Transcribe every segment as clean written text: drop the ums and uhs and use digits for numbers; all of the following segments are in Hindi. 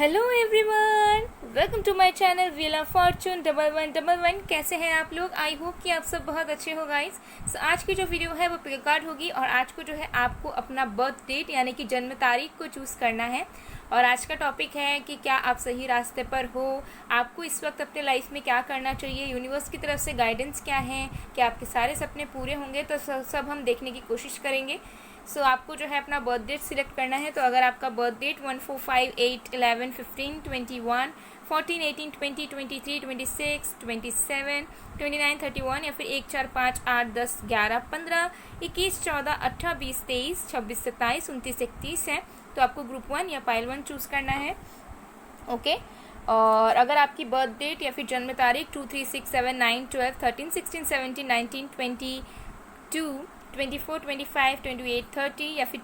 Hello everyone, welcome to my channel wheel of fortune 1111। कैसे हैं आप लोग? आई होप कि आप सब बहुत अच्छे हो गाइस। सो आज की जो वीडियो है वो पिक कार्ड होगी और आज को जो है आपको अपना बर्थ डेट यानी कि जन्म तारीख को चूज़ करना है। और आज का टॉपिक है कि क्या आप सही रास्ते पर हो, आपको इस वक्त अपने लाइफ में क्या करना चाहिए, यूनिवर्स की तरफ से गाइडेंस क्या है, कि आपके सारे सपने पूरे होंगे, तो सब हम देखने की कोशिश करेंगे। सो आपको जो है अपना बर्थ डेट सिलेक्ट करना है। तो अगर आपका बर्थ डेट 1, 4, 5, 8, 11, 15, 21, 14, 18, 20, 23, 26, 27, 29, 31 या फिर 1, 4, 5, 8, 10, 11, 15, 21, 14, 18, 20, 23, 26, 27, 29, 31 है तो आपको ग्रुप 1 या पाइल 1 चूज़ करना है। ओके। और अगर आपकी बर्थ डेट या फिर जन्म तारीख 2, 3, 6, 7, 9, 12, 13, 16, 17, 19, 22, 24, 25, 28, 30 या फिर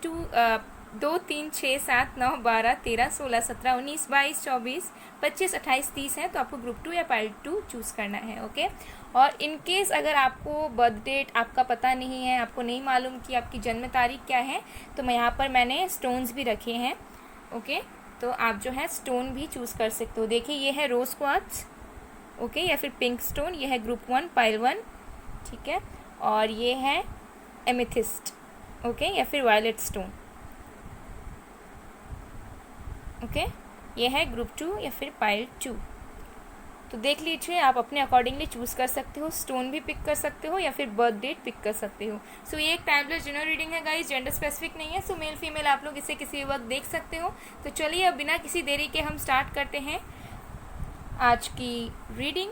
2, 3, 6, 7, 9, 12, 13, 16, 17, 19, 22, 24, 25, 28, 30 है तो आपको ग्रुप 2 या पाइल 2 चूज़ करना है। ओके। और इन केस अगर आपको बर्थ डेट आपका पता नहीं है, आपको नहीं मालूम कि आपकी जन्म तारीख क्या है, तो मैं यहाँ पर मैंने स्टोन्स भी रखे हैं। ओके। तो आप जो है स्टोन भी चूज़ कर सकते हो। देखिए ये है रोज़ क्वार्ट्ज, ओके, या फिर पिंक स्टोन, ये है ग्रुप 1 पाइल 1, ठीक है। और ये है एमेथिस्ट, ओके, या फिर वायलेट स्टोन, ओके। ये है ग्रुप 2 या फिर पाइल 2। तो देख लीजिए, आप अपने अकॉर्डिंगली चूज़ कर सकते हो, स्टोन भी पिक कर सकते हो या फिर बर्थ डेट पिक कर सकते हो। सो ये एक टाइमलेस जनरल रीडिंग है गाइस, जेंडर स्पेसिफिक नहीं है। सो मेल फीमेल आप लोग इसे किसी वक्त देख सकते हो। तो चलिए अब बिना किसी देरी के हम स्टार्ट करते हैं आज की रीडिंग।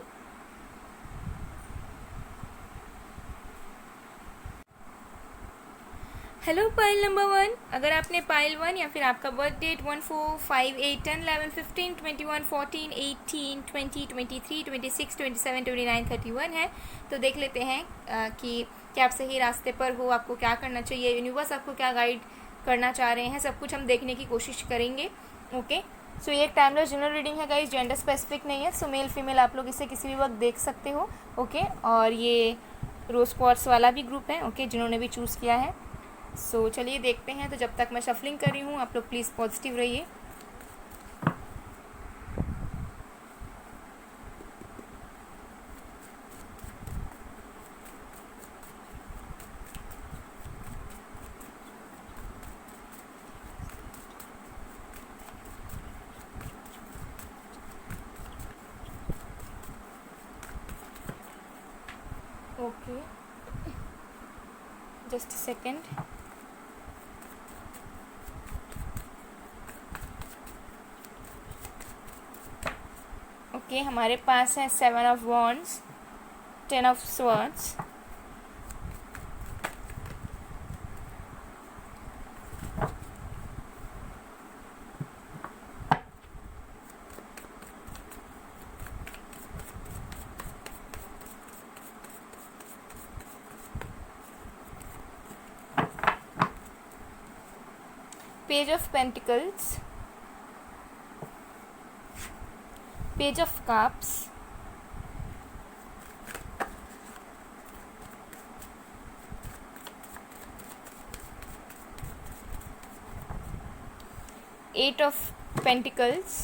हेलो पाइल नंबर 1, अगर आपने पाइल 1 या फिर आपका बर्थ डेट 1, 4, 5, 8, 10, 11, 15, 21, 14, 18, 20, 23, 26, 27, 29, 31 है तो देख लेते हैं कि क्या आप सही रास्ते पर हो, आपको क्या करना चाहिए, यूनिवर्स आपको क्या गाइड करना चाह रहे हैं, सब कुछ हम देखने की कोशिश करेंगे। ओके। सो ये एक टाइमलेस जनरल रीडिंग है गाइस, जेंडर स्पेसिफिक नहीं है। सो मेल फीमेल आप लोग इसे किसी भी वक्त देख सकते हो। ओके। और ये रोज क्वार्ट्स वाला भी ग्रुप है, ओके, जिन्होंने भी चूज़ किया है। सो चलिए देखते हैं। तो जब तक मैं शफलिंग कर रही हूँ आप लोग प्लीज़ पॉजिटिव रहिए। Okay, just second. ओके, हमारे पास है 7 of wands, 10 of swords, page of pentacles, page of cups, eight of pentacles,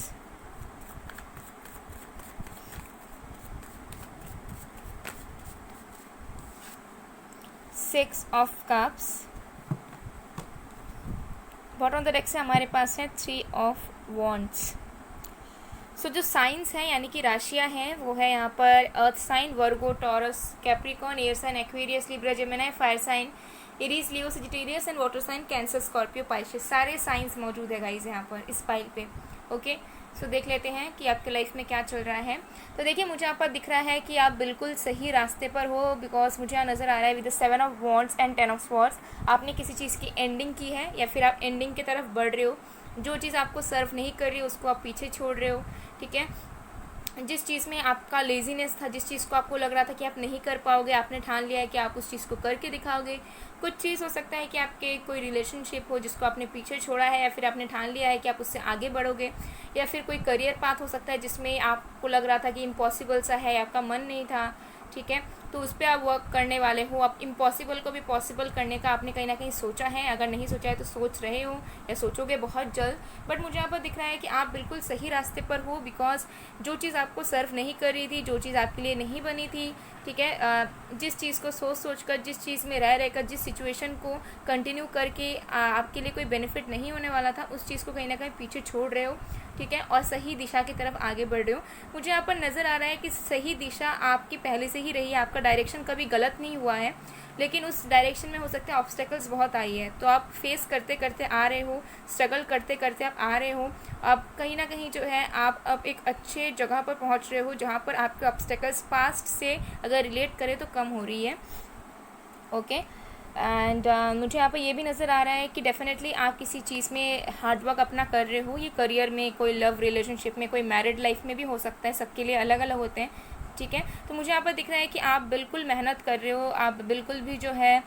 six of cups. Bottom of the deck से हमारे पास है 3 ऑफ वॉन्ड्स। सो जो साइंस हैं यानी कि राशियां हैं वो है यहाँ पर earth sign, Virgo, Taurus, Capricorn, air sign, Aquarius, Libra, Gemini, fire sign, Aries, Leo, Sagittarius and water sign, Cancer, Scorpio, Pisces, सारे साइंस मौजूद है गाइज यहाँ पर इस फाइल पे। ओके। सो देख लेते हैं कि आपके लाइफ में क्या चल रहा है। तो देखिए मुझे यहाँ पर दिख रहा है कि आप बिल्कुल सही रास्ते पर हो, बिकॉज मुझे यहाँ नज़र आ रहा है with the 7 of wands and 10 of swords आपने किसी चीज़ की एंडिंग की है या फिर आप एंडिंग की तरफ बढ़ रहे हो। जो चीज़ आपको सर्व नहीं कर रही उसको आप पीछे छोड़ रहे हो, ठीक है। जिस चीज़ में आपका लेजीनेस था, जिस चीज़ को आपको लग रहा था कि आप नहीं कर पाओगे, आपने ठान लिया है कि आप उस चीज़ को करके दिखाओगे। कुछ चीज़ हो सकता है कि आपके कोई रिलेशनशिप हो जिसको आपने पीछे छोड़ा है या फिर आपने ठान लिया है कि आप उससे आगे बढ़ोगे, या फिर कोई करियर पाथ हो सकता है जिसमें आपको लग रहा था कि इम्पॉसिबल सा है, आपका मन नहीं था, ठीक है। तो उस पर आप वर्क करने वाले हो। आप इम्पॉसिबल को भी पॉसिबल करने का आपने कहीं ना कहीं सोचा है, अगर नहीं सोचा है तो सोच रहे हो या सोचोगे बहुत जल्द। बट मुझे यहाँ पर दिख रहा है कि आप बिल्कुल सही रास्ते पर हो, बिकॉज जो चीज़ आपको सर्व नहीं कर रही थी, जो चीज़ आपके लिए नहीं बनी थी, ठीक है, जिस चीज़ को सोच कर, जिस चीज़ में रह रहकर, जिस सिचुएशन को कंटिन्यू करके आपके लिए कोई बेनिफिट नहीं होने वाला था, उस चीज़ को कहीं ना कहीं पीछे छोड़ रहे हो, ठीक है, और सही दिशा की तरफ आगे बढ़ रहे हो। मुझे यहाँ पर नज़र आ रहा है कि सही दिशा आपकी पहले से ही रही है, आपका डायरेक्शन कभी गलत नहीं हुआ है, लेकिन उस डायरेक्शन में हो सकते हैं ऑब्स्टेकल्स बहुत आई है, तो आप फेस करते करते आ रहे हो, स्ट्रगल करते करते आप आ रहे हो। अब कहीं ना कहीं जो है आप अब एक अच्छे जगह पर पहुंच रहे हो, जहां पर आपके ऑब्स्टेकल्स पास्ट से अगर रिलेट करें तो कम हो रही है। ओके, एंड मुझे यहाँ पर ये भी नज़र आ रहा है कि डेफिनेटली आप किसी चीज़ में हार्डवर्क अपना कर रहे हो। ये करियर में, कोई लव रिलेशनशिप में, कोई मैरिड लाइफ में भी हो सकता है, सबके लिए अलग अलग होते हैं, ठीक है। तो मुझे यहाँ पर दिख रहा है कि आप बिल्कुल मेहनत कर रहे हो, आप बिल्कुल भी जो है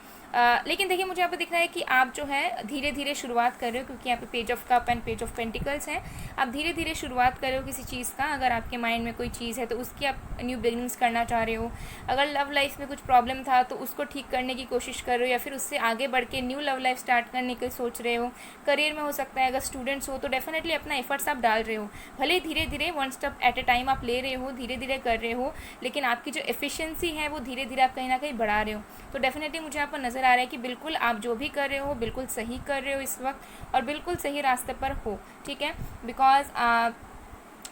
लेकिन देखिए मुझे यहाँ पर दिख रहा है कि आप जो है धीरे धीरे शुरुआत कर रहे हो, क्योंकि यहाँ पे page of cup and page of pentacles है। आप धीरे धीरे शुरुआत कर रहे हो किसी चीज़ का। अगर आपके माइंड में कोई चीज़ है तो उसकी आप न्यू बिगिनिंग्स करना चाह रहे हो। अगर लव लाइफ में कुछ प्रॉब्लम था तो उसको ठीक करने की कोशिश कर रहे हो, या फिर उससे आगे बढ़ के न्यू लव लाइफ स्टार्ट करने की सोच रहे हो। करियर में हो सकता है, अगर स्टूडेंट्स हो तो डेफिनेटली अपना एफर्ट्स आप डाल रहे हो, भले धीरे धीरे, one step at A time आप ले रहे हो, धीरे धीरे कर रहे हो, लेकिन आपकी जो एफिशिएंसी है वो धीरे धीरे आप कहीं ना कहीं बढ़ा रहे हो। तो डेफिनेटली मुझे यहाँ पर नज़र आ रहा है कि बिल्कुल आप जो भी कर रहे हो बिल्कुल सही कर रहे हो इस वक्त, और बिल्कुल सही रास्ते पर हो, ठीक है। बिकॉज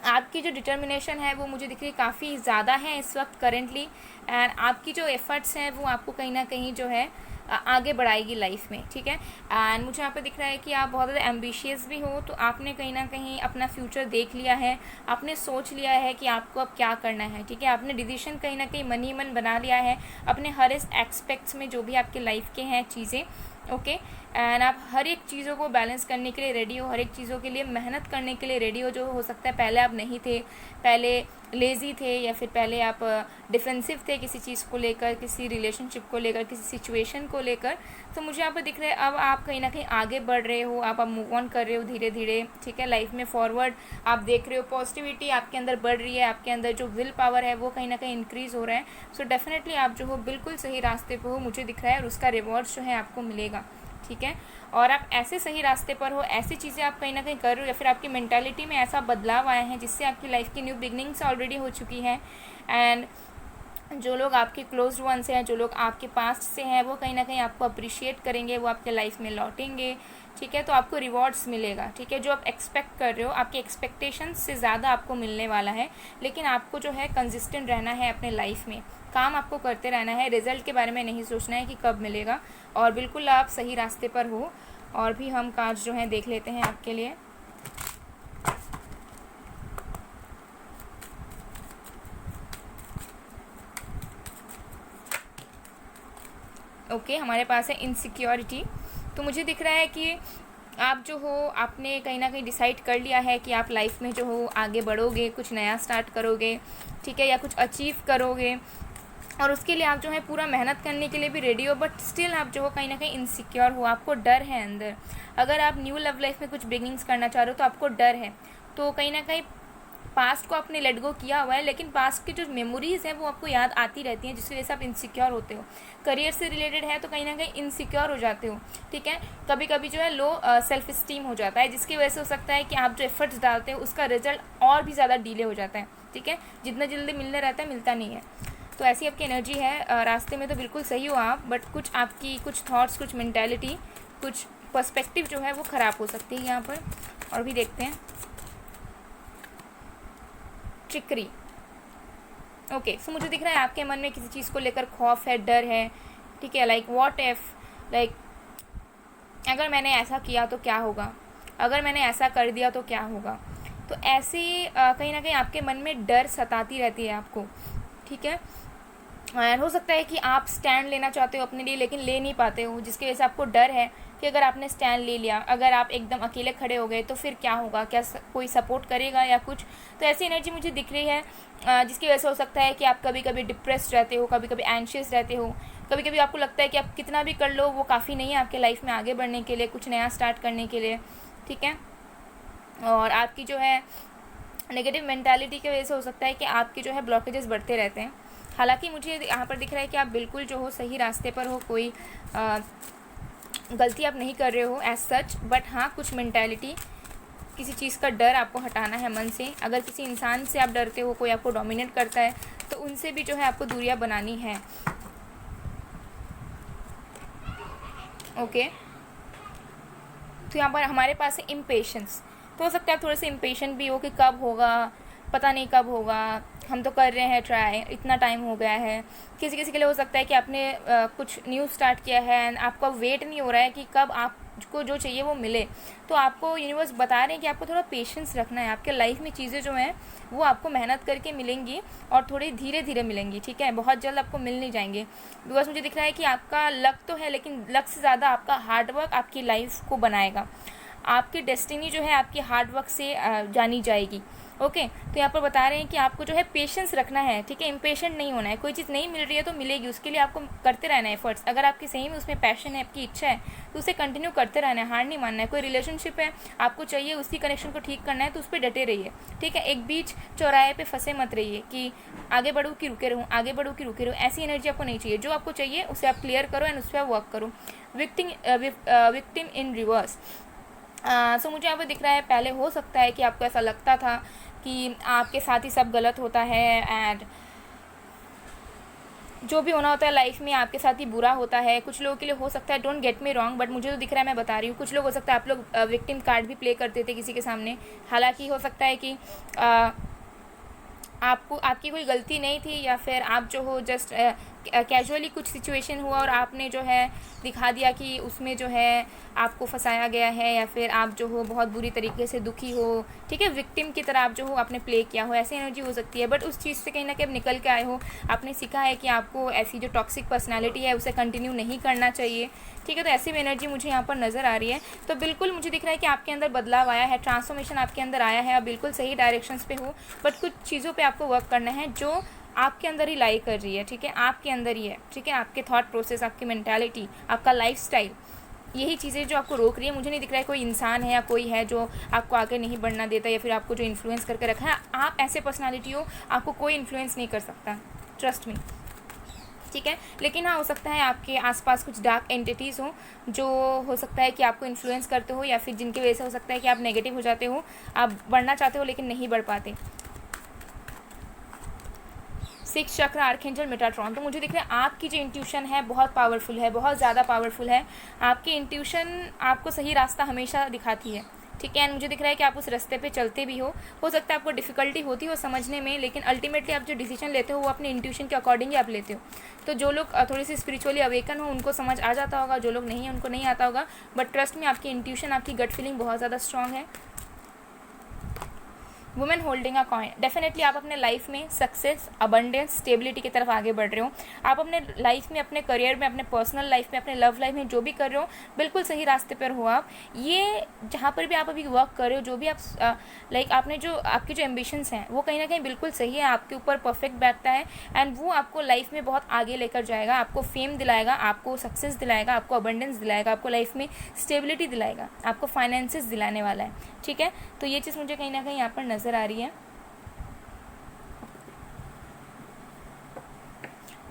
आपकी जो डिटर्मिनेशन है वो मुझे दिख रही काफ़ी ज़्यादा है इस वक्त करेंटली, एंड आपकी जो एफ़र्ट्स हैं वो आपको कहीं ना कहीं जो है आगे बढ़ाएगी लाइफ में, ठीक है। एंड मुझे यहाँ पे दिख रहा है कि आप बहुत ज़्यादा एम्बिशियस भी हो, तो आपने कहीं ना कहीं अपना फ्यूचर देख लिया है, आपने सोच लिया है कि आपको अब क्या करना है, ठीक है। आपने डिसीजन कहीं ना कहीं मन ही मन बना लिया है अपने हर इस एक्सपेक्ट्स में, जो भी आपके लाइफ के हैं चीज़ें, ओके। एंड आप हर एक चीज़ों को बैलेंस करने के लिए रेडी हो, हर एक चीज़ों के लिए मेहनत करने के लिए रेडी हो। जो हो सकता है पहले आप नहीं थे, पहले लेज़ी थे, या फिर पहले आप डिफेंसिव थे किसी चीज़ को लेकर, किसी रिलेशनशिप को लेकर, किसी सिचुएशन को लेकर। तो मुझे यहाँ पर दिख रहा है अब आप कहीं ना कहीं आगे बढ़ रहे हो, आप अब मूव ऑन कर रहे हो धीरे धीरे, ठीक है। लाइफ में फॉरवर्ड आप देख रहे हो, पॉजिटिविटी आपके अंदर बढ़ रही है, आपके अंदर जो विल पावर है वो कहीं ना कहीं इंक्रीज़ हो रहा है। सो डेफिनेटली आप जो हो बिल्कुल सही रास्ते पर हो, मुझे दिख रहा है, और उसका रिवॉर्ड्स जो है आपको मिलेगा, ठीक है। और आप ऐसे सही रास्ते पर हो, ऐसी चीज़ें आप कहीं ना कहीं कर रहे हो, या फिर आपकी मेंटालिटी में ऐसा बदलाव आया है जिससे आपकी लाइफ की न्यू बिगनिंग्स ऑलरेडी हो चुकी है। एंड जो लोग आपके क्लोज वंस हैं, जो लोग आपके पास्ट से हैं, वो कहीं ना कहीं आपको अप्रिशिएट करेंगे, वो आपके लाइफ में लौटेंगे, ठीक है। तो आपको रिवॉर्ड्स मिलेगा, ठीक है। जो आप एक्सपेक्ट कर रहे हो, आपके एक्सपेक्टेशंस से ज़्यादा आपको मिलने वाला है, लेकिन आपको जो है कंसिस्टेंट रहना है अपने लाइफ में, काम आपको करते रहना है, रिजल्ट के बारे में नहीं सोचना है कि कब मिलेगा, और बिल्कुल आप सही रास्ते पर हो। और भी हम कार्ड्स जो हैं देख लेते हैं आपके लिए। ओके, हमारे पास है इनसिक्योरिटी। तो मुझे दिख रहा है कि आप जो हो, आपने कहीं ना कहीं डिसाइड कर लिया है कि आप लाइफ में जो हो आगे बढ़ोगे, कुछ नया स्टार्ट करोगे, ठीक है, या कुछ अचीव करोगे, और उसके लिए आप जो है पूरा मेहनत करने के लिए भी रेडी हो। बट स्टिल आप जो हो कहीं ना कहीं इनसिक्योर हो, आपको डर है अंदर। अगर आप न्यू लव लाइफ में कुछ बिगिनिंग्स करना चाह रहे हो तो आपको डर है, तो कहीं ना कहीं पास्ट को आपने लेट गो किया हुआ है, लेकिन पास्ट की जो मेमोरीज़ हैं वो आपको याद आती रहती हैं, जिसकी वजह से आप इनसिक्योर होते हो। करियर से रिलेटेड है तो कहीं ना कहीं इनसिक्योर हो जाते हो, ठीक है। कभी कभी जो है लो सेल्फ स्टीम हो जाता है, जिसकी वजह से हो सकता है कि आप जो एफर्ट्स डालते हो उसका रिजल्ट और भी ज़्यादा डिले हो जाता है, ठीक है। जितना जल्दी मिलने रहता है मिलता नहीं है। तो ऐसी आपकी एनर्जी है। रास्ते में तो बिल्कुल सही हो आप, बट कुछ आपकी कुछ थॉट्स, कुछ मेंटालिटी, कुछ पर्सपेक्टिव जो है वो ख़राब हो सकती है यहाँ पर। और भी देखते हैं। Trickery, okay. सो मुझे दिख रहा है आपके मन में किसी चीज़ को लेकर खौफ है, डर है, ठीक है। लाइक व्हाट इफ, लाइक अगर मैंने ऐसा किया तो क्या होगा, अगर मैंने ऐसा कर दिया तो क्या होगा। तो ऐसे कहीं ना कहीं आपके मन में डर सताती रहती है आपको, ठीक है। और हो सकता है कि आप स्टैंड लेना चाहते हो अपने लिए, लेकिन ले नहीं पाते हो, जिसकी वजह से आपको डर है कि अगर आपने स्टैंड ले लिया, अगर आप एकदम अकेले खड़े हो गए तो फिर क्या होगा, क्या कोई सपोर्ट करेगा या कुछ। तो ऐसी एनर्जी मुझे दिख रही है, जिसकी वजह से हो सकता है कि आप कभी कभी डिप्रेस्ड रहते हो, कभी कभी एंशियस रहते हो, कभी कभी आपको लगता है कि आप कितना भी कर लो वो काफ़ी नहीं है आपके लाइफ में आगे बढ़ने के लिए, कुछ नया स्टार्ट करने के लिए, ठीक है। और आपकी जो है नेगेटिव मेंटालिटी की वजह से हो सकता है कि आपके जो है ब्लॉकेजेस बढ़ते रहते हैं। हालांकि मुझे यहाँ पर दिख रहा है कि आप बिल्कुल जो हो सही रास्ते पर हो, कोई गलती आप नहीं कर रहे हो एज सच, बट हाँ कुछ मेंटालिटी, किसी चीज़ का डर आपको हटाना है मन से। अगर किसी इंसान से आप डरते हो, कोई आपको डोमिनेट करता है, तो उनसे भी जो है आपको दूरियां बनानी है। ओके, तो यहाँ पर हमारे पास है इम्पेशेंस। तो हो सकता है आप थोड़े से इम्पेशेंट भी हो कि कब होगा, पता नहीं कब होगा, हम तो कर रहे हैं ट्राई, इतना टाइम हो गया है। किसी किसी के लिए हो सकता है कि आपने कुछ न्यू स्टार्ट किया है एंड आपका वेट नहीं हो रहा है कि कब आपको जो चाहिए वो मिले। तो आपको यूनिवर्स बता रहे हैं कि आपको थोड़ा पेशेंस रखना है। आपके लाइफ में चीज़ें जो हैं वो आपको मेहनत करके मिलेंगी और थोड़ी धीरे धीरे मिलेंगी, ठीक है, बहुत जल्द आपको मिल नहीं जाएंगे। बिकॉज मुझे दिख रहा है कि आपका लक तो है, लेकिन लक से ज़्यादा आपका हार्डवर्क आपकी लाइफ को बनाएगा। आपकी डेस्टिनी जो है आपकी हार्डवर्क से जानी जाएगी। ओके, तो यहाँ पर बता रहे हैं कि आपको जो है पेशेंस रखना है, ठीक है, इम्पेशेंट नहीं होना है। कोई चीज़ नहीं मिल रही है तो मिलेगी, उसके लिए आपको करते रहना है एफर्ट्स। अगर आपकी सही में उसमें पैशन है, आपकी इच्छा है, तो उसे कंटिन्यू करते रहना है, हार नहीं मानना है। कोई रिलेशनशिप है, आपको चाहिए उसी कनेक्शन को ठीक करना है, तो उस पर डटे रहिए, ठीक है। एक बीच चौराहे पे फंसे मत रहिए कि आगे बढ़ूँ कि रुके रहूँ, आगे बढ़ूँ कि रुके रहूँ। ऐसी एनर्जी आपको नहीं चाहिए। जो आपको चाहिए उसे आप क्लियर करो एंड उस पर वर्क करो। Victim in reverse. सो मुझे यहाँ पर दिख रहा है, पहले हो सकता है कि आपको ऐसा लगता था कि आपके साथ ही सब गलत होता है एंड जो भी होना होता है लाइफ में आपके साथ ही बुरा होता है। कुछ लोगों के लिए हो सकता है, don't get me wrong, but मुझे तो दिख रहा है, मैं बता रही हूँ, कुछ लोग हो सकता है आप लोग विक्टिम कार्ड भी प्ले करते थे किसी के सामने। हालांकि हो सकता है कि आपकी कोई गलती नहीं थी, या फिर आप जो हो जस्ट कैजुअली कुछ सिचुएशन हुआ और आपने जो है दिखा दिया कि उसमें जो है आपको फंसाया गया है, या फिर आप जो हो बहुत बुरी तरीके से दुखी हो, ठीक है, विक्टिम की तरह आप जो हो आपने प्ले किया हो, ऐसी एनर्जी हो सकती है। बट उस चीज़ से कहीं ना कहीं आप निकल के आए हो, आपने सीखा है कि आपको ऐसी जो टॉक्सिक पर्सनैलिटी है उसे कंटिन्यू नहीं करना चाहिए, ठीक है। तो ऐसी भी एनर्जी मुझे यहाँ पर नज़र आ रही है। तो बिल्कुल मुझे दिख रहा है कि आपके अंदर बदलाव आया है, ट्रांसफॉर्मेशन आपके अंदर आया है, आप बिल्कुल सही डायरेक्शंस पे हो। बट कुछ चीज़ों पे आपको वर्क करना है जो आपके अंदर ही लाई कर रही है, ठीक है, आपके अंदर ही है, ठीक है। आपके थॉट प्रोसेस, आपकी मेंटालिटी, आपका लाइफस्टाइल, यही चीज़ें जो आपको रोक रही है। मुझे नहीं दिख रहा है कोई इंसान है या कोई है जो आपको आगे नहीं बढ़ना देता, या फिर आपको जो इन्फ्लुएंस करके रखा है। आप ऐसे पर्सनालिटी हो, आपको कोई इन्फ्लुएंस नहीं कर सकता, ट्रस्ट मी, ठीक है। लेकिन हाँ, हो सकता है आपके आसपास कुछ डार्क एंटिटीज़ हो जो हो सकता है कि आपको इन्फ्लुएंस करते हो, या फिर जिनकी वजह से हो सकता है कि आप नेगेटिव हो जाते हो, आप बढ़ना चाहते हो लेकिन नहीं बढ़ पाते। 6 चक्र आर्कएंजल मेटाट्रॉन। तो मुझे दिख रहा है आपकी जो इंट्यूशन है बहुत पावरफुल है, बहुत ज़्यादा पावरफुल है। आपकी इंट्यूशन आपको सही रास्ता हमेशा दिखाती है, ठीक है। एंड मुझे दिख रहा है कि आप उस रास्ते पे चलते भी हो सकता है आपको डिफ़िकल्टी होती हो समझने में, लेकिन अल्टीमेटली आप जो डिसीजन लेते हो वो अपने इंट्यूशन के अकॉर्डिंग ही आप लेते हो। तो जो लोग थोड़ी सी स्पिरिचुअली अवेकन हो उनको समझ आ जाता होगा, जो लोग नहीं हैं उनको नहीं आता होगा। बट ट्रस्ट में आपकी इंट्यूशन, आपकी गट फीलिंग बहुत ज़्यादा स्ट्रॉन्ग है। Women holding a coin. Definitely आप अपने लाइफ में सक्सेस, अबंडेंस, स्टेबिलिटी की तरफ आगे बढ़ रहे हो। आप अपने लाइफ में, अपने करियर में, अपने पर्सनल लाइफ में, अपने लव लाइफ में जो भी कर रहे हो बिल्कुल सही रास्ते पर हो आप। ये जहाँ पर भी आप अभी वर्क कर रहे हो, जो भी आप लाइक आपने जो आपकी जो एम्बिशंस हैं वो कहीं ना कहीं बिल्कुल सही है, आपके ऊपर परफेक्ट बैठता है। एंड वो आपको लाइफ में बहुत आगे लेकर जाएगा, आपको फेम दिलाएगा, आपको सक्सेस दिलाएगा, आपको अबंडेंस दिलाएगा, आपको लाइफ में स्टेबिलिटी दिलाएगा, आपको फाइनेंसेस दिलाने वाला है, ठीक है। तो ये चीज़ मुझे कहीं ना कहीं यहाँ पर नज़र आ रही है।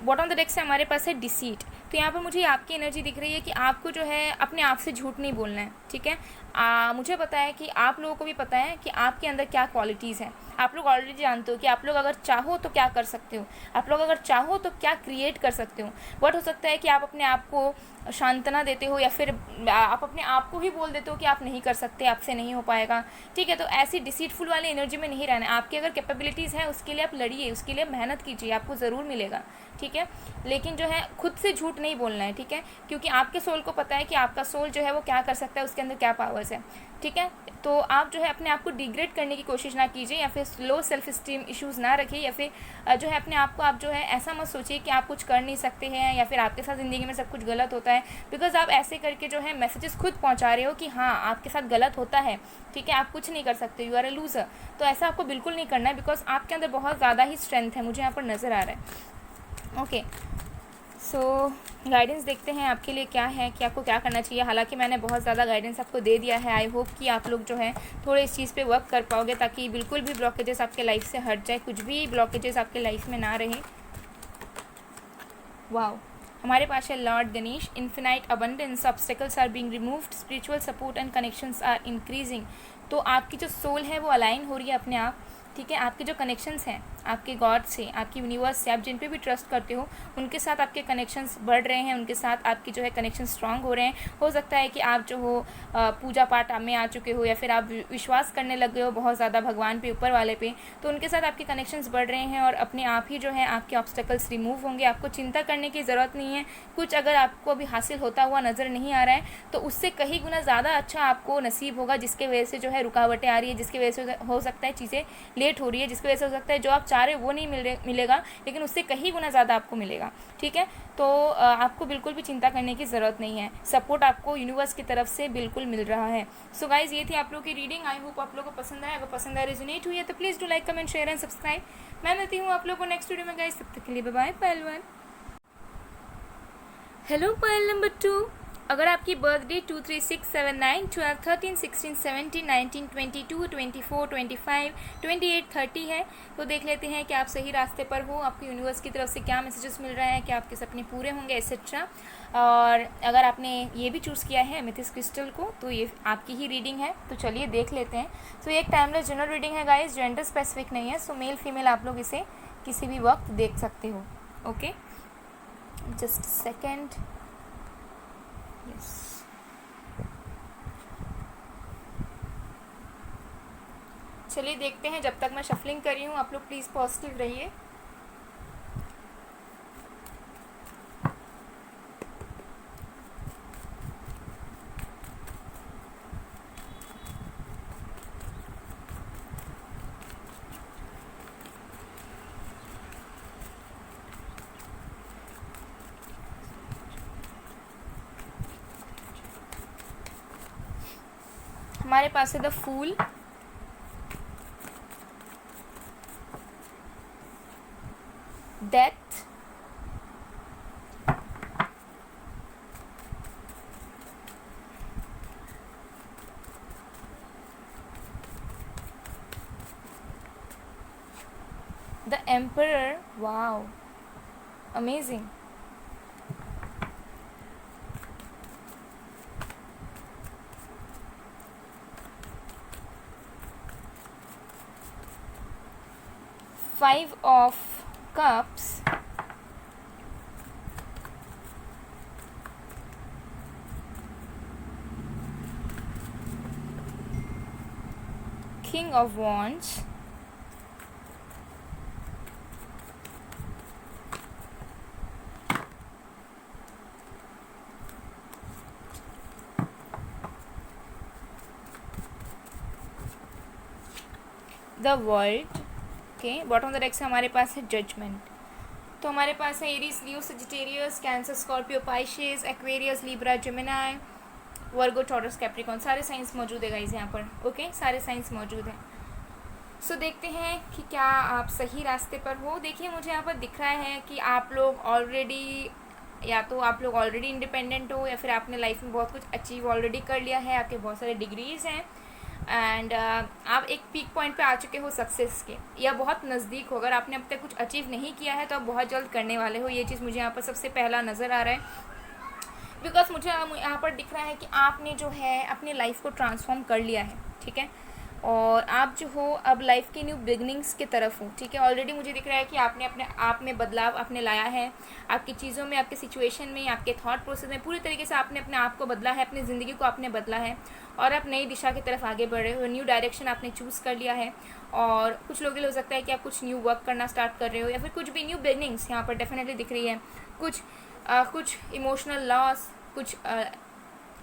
बॉटम द डेक से हमारे पास है डिसीट। तो यहाँ पर मुझे आपकी एनर्जी दिख रही है कि आपको जो है अपने आप से झूठ नहीं बोलना है, ठीक है। मुझे पता है कि आप लोगों को भी पता है कि आपके अंदर क्या क्वालिटीज़ हैं। आप लोग ऑलरेडी जानते हो कि आप लोग अगर चाहो तो क्या कर सकते हो, आप लोग अगर चाहो तो क्या क्रिएट कर सकते हो। बट हो सकता है कि आप अपने आप को सांत्वना देते हो, या फिर आप अपने आप को ही बोल देते हो कि आप नहीं कर सकते, आपसे नहीं हो पाएगा, ठीक है। तो ऐसी डिसीटफुल वाली एनर्जी में नहीं रहना है। आपकी अगर कैपेबिलिटीज़ हैं उसके लिए आप लड़िए, उसके लिए मेहनत कीजिए, आपको ज़रूर मिलेगा, ठीक है। लेकिन जो है खुद से झूठ नहीं बोलना है, ठीक है, क्योंकि आपके सोल को पता है कि आपका सोल जो है वो क्या कर सकता है, उसके अंदर क्या पावर्स है, ठीक है। तो आप जो है अपने आप को डिग्रेड करने की कोशिश ना कीजिए, या फिर लो सेल्फ स्टीम इश्यूज़ ना रखिए, या फिर जो है अपने आप को आप जो है ऐसा मत सोचिए कि आप कुछ कर नहीं सकते हैं, या फिर आपके साथ ज़िंदगी में सब कुछ गलत होता है। बिकॉज आप ऐसे करके जो है मैसेजेस खुद पहुंचा रहे हो कि हाँ आपके साथ गलत होता है, ठीक है, आप कुछ नहीं कर सकते, यू आर अ लूज़र। तो ऐसा आपको बिल्कुल नहीं करना है, बिकॉज आपके अंदर बहुत ज़्यादा ही स्ट्रेंथ है, मुझे यहाँ पर नज़र आ रहा है। ओके, सो गाइडेंस देखते हैं आपके लिए क्या है कि आपको क्या करना चाहिए। हालांकि मैंने बहुत ज़्यादा गाइडेंस आपको दे दिया है। आई होप कि आप लोग जो है थोड़े इस चीज़ पे वर्क कर पाओगे, ताकि बिल्कुल भी ब्लॉकेजेस आपके लाइफ से हट जाए, कुछ भी ब्लॉकेजेस आपके लाइफ में ना रहे। वाओ। हमारे पास है Lord Ganesh, infinite abundance, obstacles are being removed, spiritual support and connections are increasing. तो आपकी जो सोल है वो अलाइन हो रही है अपने आप, ठीक है। आपके जो कनेक्शंस हैं आपके गॉड से, आपकी यूनिवर्स से, आप जिन पे भी ट्रस्ट करते हो उनके साथ आपके कनेक्शंस बढ़ रहे हैं, उनके साथ आपकी जो है कनेक्शन स्ट्रांग हो रहे हैं। हो सकता है कि आप जो हो पूजा पाठ में आ चुके हो, या फिर आप विश्वास करने लग गए हो बहुत ज़्यादा भगवान पे, ऊपर वाले पे, तो उनके साथ आपके कनेक्शंस बढ़ रहे हैं और अपने आप ही जो है आपके ऑब्स्टेकल्स रिमूव होंगे। आपको चिंता करने की ज़रूरत नहीं है। कुछ अगर आपको अभी हासिल होता हुआ नज़र नहीं आ रहा है तो उससे कहीं गुना ज़्यादा अच्छा आपको नसीब होगा, जिसके वजह से जो है रुकावटें आ रही है, जिसकी वजह से हो सकता है चीज़ें लेट हो रही है, जिसकी वजह से हो सकता है जो आप चाह रहे हो वो नहीं मिलेगा, लेकिन उससे कहीं गुना ज़्यादा आपको मिलेगा, ठीक है। तो आपको बिल्कुल भी चिंता करने की ज़रूरत नहीं है। सपोर्ट आपको यूनिवर्स की तरफ से बिल्कुल मिल रहा है। सो गाइज, ये थी आप लोगों की रीडिंग। आई होप आप लोगों को पसंद आया। अगर पसंद आया, रेजोनेट हुई है तो please do like, comment, share and subscribe. मैं मिलती हूँ आप लोगों को नेक्स्ट वीडियो में गाइज। तब तक के लिए बाय बाय। पायल 1। Hello pile number 2। अगर आपकी बर्थडे 2, 3, 6, 7, 9, 12, 13, 16, 17, 19, 22, 24, 25, 28, 30 है, तो देख लेते हैं कि आप सही रास्ते पर हो। आपको यूनिवर्स की तरफ से क्या मैसेजेस मिल रहा है, कि आपके सपने पूरे होंगे, एसेट्रा। और अगर आपने ये भी चूज़ किया है एमेथिस्ट क्रिस्टल को, तो ये आपकी ही रीडिंग है। तो चलिए देख लेते हैं। सो ये एक टाइमलेस जनरल रीडिंग है गाइज, जेंडर स्पेसिफिक नहीं है। सो मेल फीमेल आप लोग इसे किसी भी वक्त देख सकते हो। Okay, just second. यस, चलिए देखते हैं। जब तक मैं शफलिंग कर रही हूँ आप लोग प्लीज़ पॉजिटिव रहिए। हमारे पास है the fool, death, the emperor. Wow, amazing. Five of Cups, King of Wands, the World। Okay, bottom of the deck से हमारे पास है जजमेंट। तो हमारे पास है Aries, Leo, Sagittarius, Cancer, Scorpio, Pisces, Aquarius, Libra, Gemini, Virgo, Taurus, Capricorn. सारे साइंस मौजूद है गाइस यहाँ पर। ओके, सारे साइंस मौजूद हैं। सो देखते हैं कि क्या आप सही रास्ते पर हो। देखिए, मुझे यहाँ पर दिख रहा है कि आप लोग ऑलरेडी, या तो आप लोग ऑलरेडी इंडिपेंडेंट हो, या फिर आपने लाइफ में बहुत कुछ अचीव ऑलरेडी कर लिया है, आपके बहुत सारे डिग्रीज़ हैं, एंड आप एक पीक पॉइंट पे आ चुके हो सक्सेस के, या बहुत नज़दीक हो। अगर आपने अब तक कुछ अचीव नहीं किया है तो आप बहुत जल्द करने वाले हो। ये चीज़ मुझे यहाँ पर सबसे पहला नज़र आ रहा है, बिकॉज मुझे यहाँ पर दिख रहा है कि आपने जो है अपनी लाइफ को ट्रांसफॉर्म कर लिया है, ठीक है। और आप जो हो अब लाइफ की न्यू बिगनिंग्स की तरफ हो, ठीक है। ऑलरेडी मुझे दिख रहा है कि आपने अपने आप में बदलाव आपने लाया है, आपकी चीज़ों में, आपके सिचुएशन में, आपके थॉट प्रोसेस में पूरी तरीके से आपने अपने आप को बदला है, अपनी ज़िंदगी को आपने बदला है, और आप नई दिशा की तरफ आगे बढ़ रहे हो। न्यू डायरेक्शन आपने चूज़ कर लिया है। और कुछ लोगों के लिए हो सकता है कि आप कुछ न्यू वर्क करना स्टार्ट कर रहे हो, या फिर कुछ भी न्यू बिगनिंग्स यहाँ पर डेफिनेटली दिख रही है। कुछ इमोशनल लॉस, कुछ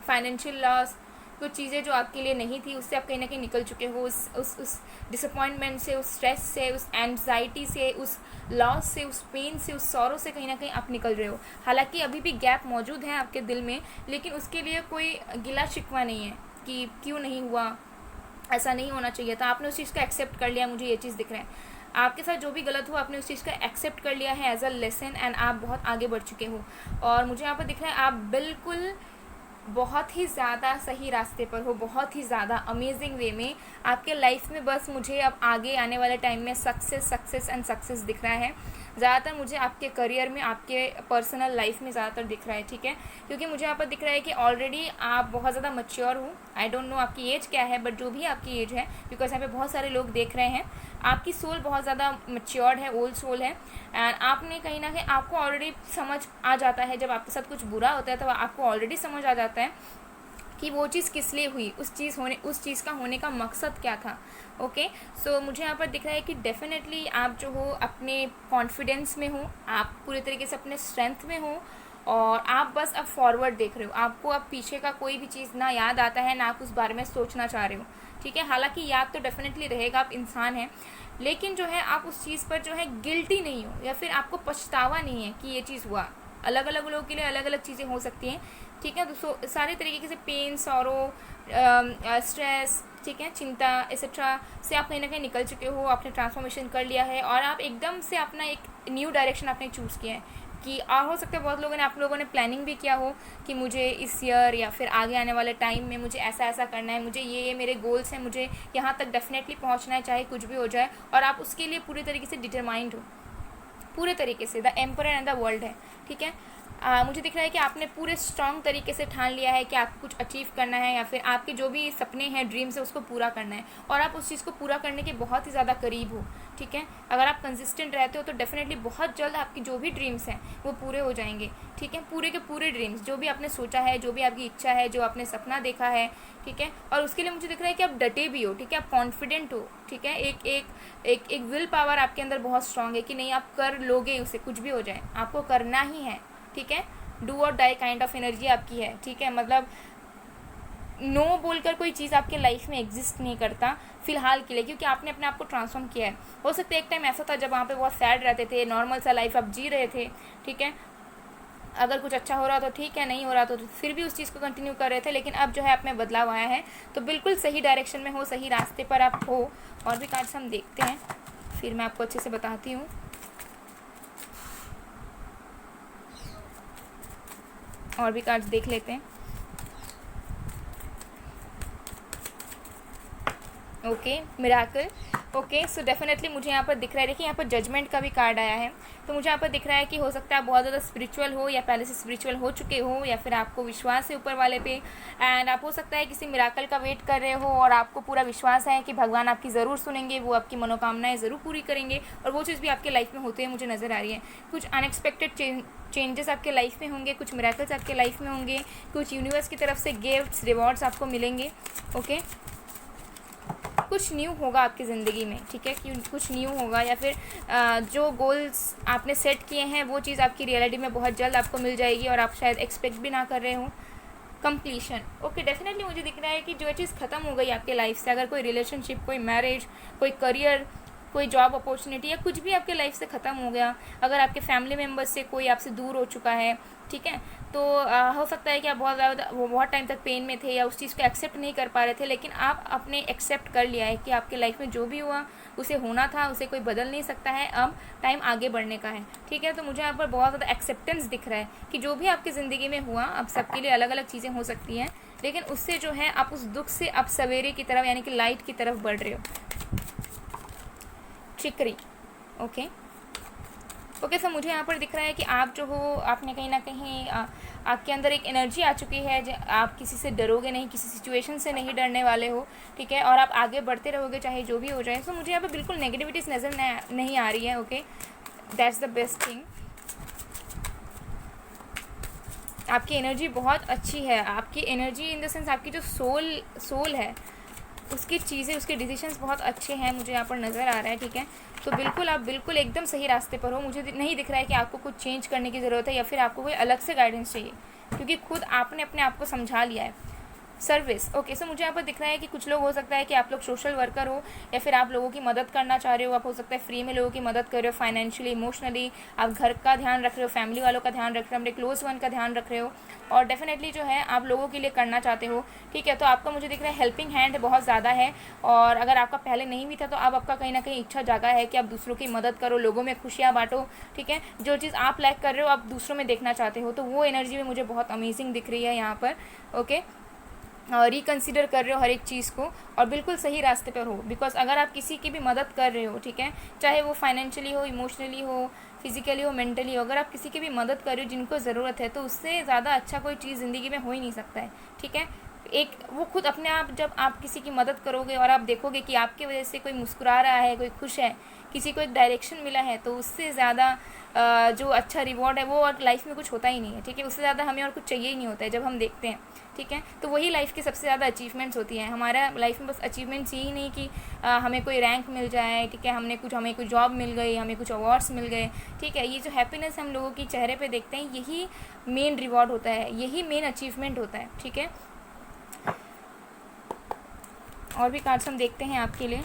फाइनेंशियल लॉस, कुछ चीज़ें जो आपके लिए नहीं थी उससे आप कहीं ना कहीं निकल चुके हो। उस डिसअपॉइंटमेंट से, उस स्ट्रेस से, उस एंजाइटी से, उस लॉस से, उस पेन से, उस सॉरो से कहीं ना कहीं आप निकल रहे हो। हालांकि अभी भी गैप मौजूद है आपके दिल में, लेकिन उसके लिए कोई गिला शिकवा नहीं है कि क्यों नहीं हुआ, ऐसा नहीं होना चाहिए था। आपने उस चीज़ को एक्सेप्ट कर लिया। मुझे ये चीज़ दिख रहा है आपके साथ जो भी गलत हुआ आपने उस चीज़ का एक्सेप्ट कर लिया है एज अ लेसन, एंड आप बहुत आगे बढ़ चुके हो। और मुझे यहाँ पर दिख रहा है आप बिल्कुल बहुत ही ज़्यादा सही रास्ते पर हो, बहुत ही ज़्यादा अमेजिंग वे में आपके लाइफ में। बस मुझे अब आगे आने वाले टाइम में सक्सेस सक्सेस एंड सक्सेस दिख रहा है। ज़्यादातर मुझे आपके करियर में, आपके पर्सनल लाइफ में ज़्यादातर दिख रहा है, ठीक है। क्योंकि मुझे यहाँ पर दिख रहा है कि ऑलरेडी आप बहुत ज़्यादा मैच्योर हो। आई डोंट नो आपकी एज क्या है, बट जो भी आपकी एज है, बिकॉज यहाँ पे बहुत सारे लोग देख रहे हैं, आपकी सोल बहुत ज़्यादा मैच्योर्ड है, ओल्ड सोल है। एंड आपने कहीं ना कहीं, आपको ऑलरेडी समझ आ जाता है, जब आपके साथ कुछ बुरा होता है तो आपको ऑलरेडी समझ आ जाता है कि वो चीज़ किस लिए हुई, उस चीज़ का होने का मकसद क्या था। ओके, सो मुझे यहाँ पर दिख रहा है कि डेफिनेटली आप जो हो अपने कॉन्फिडेंस में हो, आप पूरे तरीके से अपने स्ट्रेंथ में हो, और आप बस अब फॉरवर्ड देख रहे हो। आपको अब पीछे का कोई भी चीज़ ना याद आता है, ना आप उस बारे में सोचना चाह रहे हो, ठीक है। हालांकि याद तो डेफिनेटली रहेगा, आप इंसान हैं, लेकिन जो है आप उस चीज़ पर जो है गिल्टी नहीं हो, या फिर आपको पछतावा नहीं है कि ये चीज़ हुआ। अलग अलग लोगों के लिए अलग अलग चीज़ें हो सकती हैं, ठीक है। तो सारे तरीके से पेन, सॉरो, स्ट्रेस, ठीक है, चिंता एक्सेट्रा से आप कहीं ना कहीं निकल चुके हो, आपने ट्रांसफॉर्मेशन कर लिया है, और आप एकदम से अपना एक न्यू डायरेक्शन आपने चूज़ किया है। कि हो सकता है बहुत लोगों ने, आप लोगों ने प्लानिंग भी किया हो कि मुझे इस ईयर या फिर आगे आने वाले टाइम में मुझे ऐसा ऐसा करना है, मुझे ये मेरे गोल्स हैं, मुझे यहाँ तक डेफिनेटली पहुँचना है, चाहे कुछ भी हो जाए, और आप उसके लिए पूरी तरीके से डिटरमाइंड हो, पूरे तरीके से। The emperor and the world है, ठीक है। मुझे दिख रहा है कि आपने पूरे स्ट्रॉन्ग तरीके से ठान लिया है कि आपको कुछ अचीव करना है, या फिर आपके जो भी सपने हैं, ड्रीम्स है, उसको पूरा करना है, और आप उस चीज़ को पूरा करने के बहुत ही ज़्यादा करीब हो, ठीक है। अगर आप कंसिस्टेंट रहते हो तो डेफिनेटली बहुत जल्द आपकी जो भी ड्रीम्स हैं वो पूरे हो जाएंगे, ठीक है। पूरे के पूरे ड्रीम्स, जो भी आपने सोचा है, जो भी आपकी इच्छा है, जो आपने सपना देखा है, ठीक है। और उसके लिए मुझे दिख रहा है कि आप डटे भी हो, ठीक है, आप कॉन्फिडेंट हो, ठीक है। एक एक एक एक विल पावर आपके अंदर बहुत स्ट्रांग है कि नहीं, आप कर लोगे उसे, कुछ भी हो जाए आपको करना ही है, ठीक है। डू और डाई काइंड ऑफ एनर्जी आपकी है, ठीक है। मतलब नो बोलकर कोई चीज़ आपके लाइफ में एग्जिस्ट नहीं करता फिलहाल के लिए, क्योंकि आपने अपने आप को ट्रांसफॉर्म किया है। हो सकता है एक टाइम ऐसा था जब वहाँ पे बहुत सैड रहते थे, नॉर्मल सा लाइफ आप जी रहे थे, ठीक है। अगर कुछ अच्छा हो रहा तो ठीक है, नहीं हो रहा तो फिर भी उस चीज़ को कंटिन्यू कर रहे थे, लेकिन अब जो है आप में बदलाव आया है, तो बिल्कुल सही डायरेक्शन में हो, सही रास्ते पर आप हो। और भी कार्ड्स हम देखते हैं, फिर मैं आपको अच्छे से बताती हूँ। और भी कार्ड्स देख लेते हैं। Okay, miracle. Okay, so definitely मुझे यहाँ पर दिख रहा है, देखिए यहाँ पर जजमेंट का भी कार्ड आया है। तो मुझे यहाँ पर दिख रहा है कि हो सकता है आप बहुत ज़्यादा स्पिरिचुअल हो, या पहले से स्पिरिचुअल हो चुके हो, या फिर आपको विश्वास है ऊपर वाले पे, एंड आप हो सकता है किसी मिराकल का वेट कर रहे हो, और आपको पूरा विश्वास है कि भगवान आपकी ज़रूर सुनेंगे, वो आपकी मनोकामनाएं ज़रूर पूरी करेंगे, और वो चीज़ भी आपके लाइफ में होते हुए मुझे नज़र आ रही है। कुछ अनएक्सपेक्टेड चेंजेस आपके लाइफ में होंगे, कुछ मिराकल्स आपके लाइफ में होंगे, कुछ यूनिवर्स की तरफ से गिफ्ट्स, रिवॉर्ड्स आपको मिलेंगे। ओके, कुछ न्यू होगा आपकी ज़िंदगी में, ठीक है, कि कुछ न्यू होगा, या फिर जो गोल्स आपने सेट किए हैं वो चीज़ आपकी रियलिटी में बहुत जल्द आपको मिल जाएगी, और आप शायद एक्सपेक्ट भी ना कर रहे हो। कंप्लीशन। ओके, डेफिनेटली मुझे दिख रहा है कि जो चीज़ ख़त्म हो गई आपके लाइफ से, अगर कोई रिलेशनशिप, कोई मैरिज, कोई करियर, कोई जॉब अपॉर्चुनिटी, या कुछ भी आपके लाइफ से ख़त्म हो गया, अगर आपके फैमिली मेम्बर्स से कोई आपसे दूर हो चुका है, ठीक है, तो हो सकता है कि आप बहुत टाइम तक पेन में थे, या उस चीज़ को एक्सेप्ट नहीं कर पा रहे थे, लेकिन आप अपने एक्सेप्ट कर लिया है कि आपके लाइफ में जो भी हुआ उसे होना था, उसे कोई बदल नहीं सकता है, अब टाइम आगे बढ़ने का है, ठीक है। तो मुझे यहाँ पर बहुत ज़्यादा एक्सेप्टेंस दिख रहा है कि जो भी आपकी ज़िंदगी में हुआ, अब सबके लिए अलग अलग चीज़ें हो सकती हैं, लेकिन उससे जो है आप उस दुख से अब सवेरे की तरफ, यानी कि लाइट की तरफ बढ़ रहे हो। चिकरी। ओके ओके, सर मुझे यहाँ पर दिख रहा है कि आप जो हो, आपने कहीं ना कहीं आपके अंदर एक एनर्जी आ चुकी है, आप किसी से डरोगे नहीं, किसी सिचुएशन से नहीं डरने वाले हो, ठीक है, और आप आगे बढ़ते रहोगे चाहे जो भी हो जाए। तो मुझे यहाँ पर बिल्कुल नेगेटिविटीज़ नज़र नहीं आ रही है। Okay, that's the best thing. आपकी एनर्जी बहुत अच्छी है, आपकी एनर्जी इन द सेंस आपकी जो सोल है, उसकी चीज़ें, उसके डिसीजंस बहुत अच्छे हैं, मुझे यहाँ पर नज़र आ रहा है, ठीक है। तो बिल्कुल आप बिल्कुल एकदम सही रास्ते पर हो। मुझे नहीं दिख रहा है कि आपको कुछ चेंज करने की ज़रूरत है, या फिर आपको कोई अलग से गाइडेंस चाहिए, क्योंकि खुद आपने अपने आप को समझा लिया है। सर्विस। ओके, सो मुझे यहाँ पर दिख रहा है कि कुछ लोग हो सकता है कि आप लोग सोशल वर्कर हो या फिर आप लोगों की मदद करना चाह रहे हो। आप हो सकता है फ्री में लोगों की मदद कर रहे हो, फाइनेंशियली, इमोशनली। आप घर का ध्यान रख रहे हो, फैमिली वालों का ध्यान रख रहे हो, अपने क्लोज वन का ध्यान रख रहे हो और डेफिनेटली जो है आप लोगों के लिए करना चाहते हो। ठीक है, तो आपका मुझे दिख रहा है हेल्पिंग हैंड बहुत ज़्यादा है। और अगर आपका पहले नहीं भी था तो अब आपका कहीं ना कहीं इच्छा जागा है कि आप दूसरों की मदद करो, लोगों में खुशियाँ बांटो। ठीक है, जो चीज़ आप लाइक कर रहे हो आप दूसरों में देखना चाहते हो, तो वो एनर्जी में मुझे बहुत अमेजिंग दिख रही है यहाँ पर। ओके, रिकन्सिडर कर रहे हो हर एक चीज़ को और बिल्कुल सही रास्ते पर हो। बिकॉज अगर आप किसी की भी मदद कर रहे हो, ठीक है, चाहे वो फाइनेंशियली हो, इमोशनली हो, फिजिकली हो, मेंटली हो, अगर आप किसी की भी मदद कर रहे हो जिनको ज़रूरत है, तो उससे ज़्यादा अच्छा कोई चीज़ ज़िंदगी में हो ही नहीं सकता है। ठीक है, एक वो खुद अपने आप, जब आप किसी की मदद करोगे और आप देखोगे कि आपकी वजह से कोई मुस्कुरा रहा है, कोई खुश है, किसी को एक डायरेक्शन मिला है, तो उससे ज़्यादा जो अच्छा रिवॉर्ड है वो और लाइफ में कुछ होता ही नहीं है। ठीक है, उससे ज़्यादा हमें और कुछ चाहिए ही नहीं होता है जब हम देखते हैं। ठीक है, तो वही लाइफ की सबसे ज़्यादा अचीवमेंट्स होती हैं। हमारा लाइफ में बस अचीवमेंट्स यही नहीं कि हमें कोई रैंक मिल जाए, ठीक है, हमें कोई जॉब मिल गई, हमें कुछ अवार्ड्स मिल गए। ठीक है, ये जो हैप्पीनेस हम लोगों की चेहरे पे देखते हैं, यही मेन रिवॉर्ड होता है, यही मेन अचीवमेंट होता है। ठीक है, और भी कार्ड्स हम देखते हैं आपके लिए।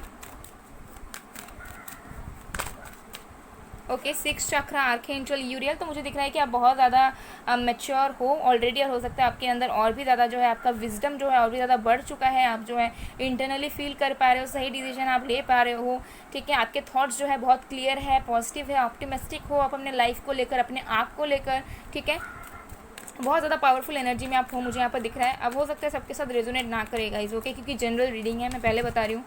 ओके, 6 चक्रा आर्कएंजल यूरियल। तो मुझे दिख रहा है कि आप बहुत ज़्यादा मैच्योर हो ऑलरेडी और हो सकता है आपके अंदर और भी ज़्यादा जो है आपका विजडम जो है और भी ज़्यादा बढ़ चुका है। आप जो है इंटरनली फील कर पा रहे हो, सही डिसीजन आप ले पा रहे हो। ठीक है, आपके थॉट्स जो है बहुत क्लियर है, पॉजिटिव है, ऑप्टिमिस्टिक हो आप अपने लाइफ को लेकर, अपने आप को लेकर। ठीक है, बहुत ज़्यादा पावरफुल एनर्जी में आप हो, मुझे यहाँ पर दिख रहा है। अब हो सकता है सबके साथ रेजोनेट ना करेगा इस, ओके, क्योंकि जनरल रीडिंग है, मैं पहले बता रही हूँ।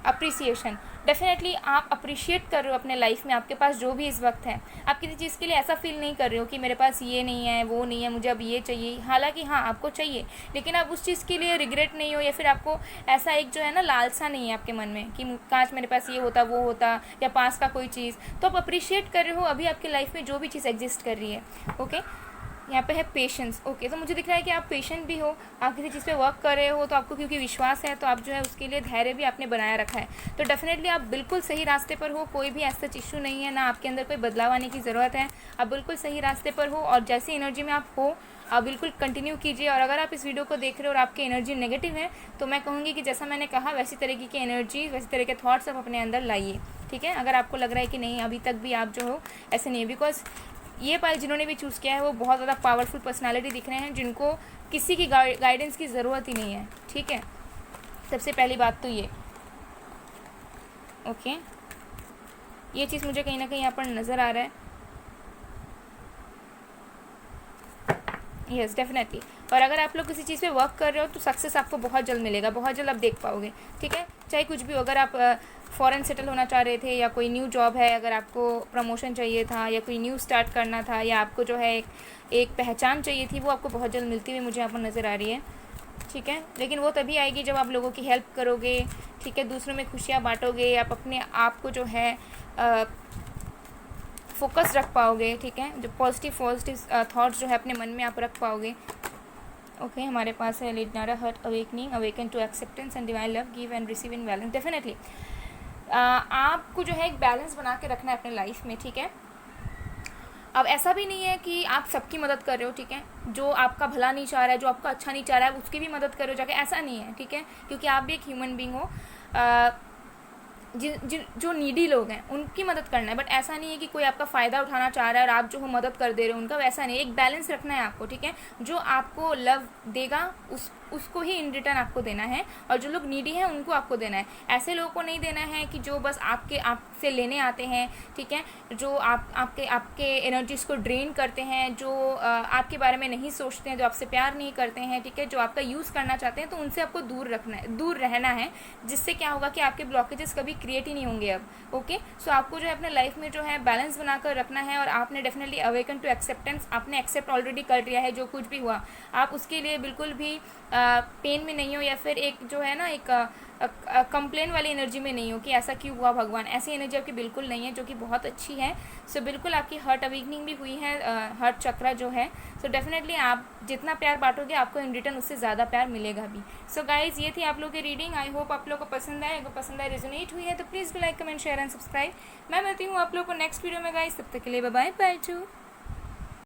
अप्रिसिएशन, डेफिनेटली आप अप्रिशिएट कर रहे हो अपने लाइफ में आपके पास जो भी इस वक्त है। आप किसी चीज़ के लिए ऐसा फील नहीं कर रहे हो कि मेरे पास ये नहीं है, वो नहीं है, मुझे अब ये चाहिए। हालांकि हाँ, आपको चाहिए, लेकिन आप उस चीज़ के लिए रिग्रेट नहीं हो या फिर आपको ऐसा एक जो है ना लालसा नहीं है आपके मन में कि काश मेरे पास ये होता, वो होता, या पास का कोई चीज़। तो आप अप्रिशिएट कर रहे हो अभी आपकी लाइफ में जो भी चीज़ एग्जिस्ट कर रही है। ओके, यहाँ पे है पेशेंस। ओके, तो मुझे दिख रहा है कि आप पेशेंट भी हो, आप किसी चीज़ पे वर्क कर रहे हो तो आपको क्योंकि विश्वास है तो आप जो है उसके लिए धैर्य भी आपने बनाया रखा है। तो डेफिनेटली आप बिल्कुल सही रास्ते पर हो, कोई भी ऐसा इशू नहीं है, ना आपके अंदर कोई बदलाव आने की ज़रूरत है। आप बिल्कुल सही रास्ते पर हो और जैसी एनर्जी में आप हो आप बिल्कुल कंटिन्यू कीजिए। और अगर आप इस वीडियो को देख रहे हो और आपकी एनर्जी नेगेटिव है तो मैं कहूँगी कि जैसा मैंने कहा वैसी तरीके की एनर्जी, वैसी तरह के थॉट्स आप अपने अंदर लाइए। ठीक है, अगर आपको लग रहा है कि नहीं अभी तक भी आप जो हो ऐसे नहीं है, बिकॉज ये पाल जिन्होंने भी चूज़ किया है वो बहुत ज़्यादा पावरफुल पर्सनालिटी दिख रहे हैं जिनको किसी की गाइडेंस की ज़रूरत ही नहीं है। ठीक है, सबसे पहली बात तो ये। ओके, ये चीज़ मुझे कहीं ना कहीं यहाँ पर नज़र आ रहा है। Yes, definitely. और अगर आप लोग किसी चीज़ पे वर्क कर रहे हो तो सक्सेस आपको बहुत जल्द मिलेगा, बहुत जल्द आप देख पाओगे। ठीक है, चाहे कुछ भी हो, अगर आप फ़ॉरेन सेटल होना चाह रहे थे या कोई न्यू जॉब है, अगर आपको प्रमोशन चाहिए था या कोई न्यू स्टार्ट करना था या आपको जो है एक पहचान चाहिए थी, वो आपको बहुत जल्द मिलती हुई मुझे यहाँ पर नज़र आ रही है। ठीक है, लेकिन वो तभी आएगी जब आप लोगों की हेल्प करोगे। ठीक है, दूसरों में खुशियाँ बांटोगे, आप अपने आप को जो है फोकस रख पाओगे। ठीक है, जो पॉजिटिव थॉट्स जो है अपने मन में आप रख पाओगे। ओके, हमारे पास है लिडनारा heart awakening, awaken to acceptance and divine love, give and receive in balance. Definitely आपको जो है एक बैलेंस बना के रखना है अपने लाइफ में। ठीक है, अब ऐसा भी नहीं है कि आप सबकी मदद कर रहे हो। ठीक है, जो आपका भला नहीं चाह रहा है, जो आपका अच्छा नहीं चाह रहा है, उसकी भी मदद करो जाके, ऐसा नहीं है। ठीक है, क्योंकि आप भी एक ह्यूमन बीइंग हो। जो नीडी लोग हैं उनकी मदद करना है, बट ऐसा नहीं है कि कोई आपका फ़ायदा उठाना चाह रहा है और आप जो हो मदद कर दे रहे हो उनका, वैसा नहीं। एक बैलेंस रखना है आपको। ठीक है, जो आपको लव देगा उसको ही इन रिटर्न आपको देना है, और जो लोग नीडी हैं उनको आपको देना है। ऐसे लोगों को नहीं देना है कि जो बस आपसे लेने आते हैं। ठीक है, जो आपके एनर्जीज़ को ड्रेन करते हैं, जो आपके बारे में नहीं सोचते हैं, जो आपसे प्यार नहीं करते हैं। ठीक है, जो आपका यूज़ करना चाहते हैं, तो उनसे आपको दूर रहना है, जिससे क्या होगा कि आपके ब्लॉकेजेस कभी क्रिएट ही नहीं होंगे अब। ओके, सो आपको जो है अपने लाइफ में जो है बैलेंस बनाकर रखना है, और आपने डेफिनेटली अवेकन टू एक्सेप्टेंस, आपने एक्सेप्ट ऑलरेडी कर लिया है जो कुछ भी हुआ। आप उसके लिए बिल्कुल भी पेन में नहीं हो, या फिर एक जो है ना एक कंप्लेन वाली एनर्जी में नहीं हो कि ऐसा क्यों हुआ भगवान। ऐसी एनर्जी आपकी बिल्कुल नहीं है, जो कि बहुत अच्छी है। सो बिल्कुल आपकी हार्ट अवेकनिंग भी हुई है, हार्ट चक्रा जो है। सो डेफिनेटली आप जितना प्यार बांटोगे आपको इन रिटर्न उससे ज़्यादा प्यार मिलेगा भी। सो गाइज, ये थी आप लोगों की रीडिंग। आई होप आप लोगों को पसंद आए। अगर पसंद आए, रेजोनेट हुई है तो please do like, comment, share and subscribe. मैं मिलती हूँ आप लोगों को नेक्स्ट वीडियो में गाइज। तब तक के लिए बाय बाय, बाय टू।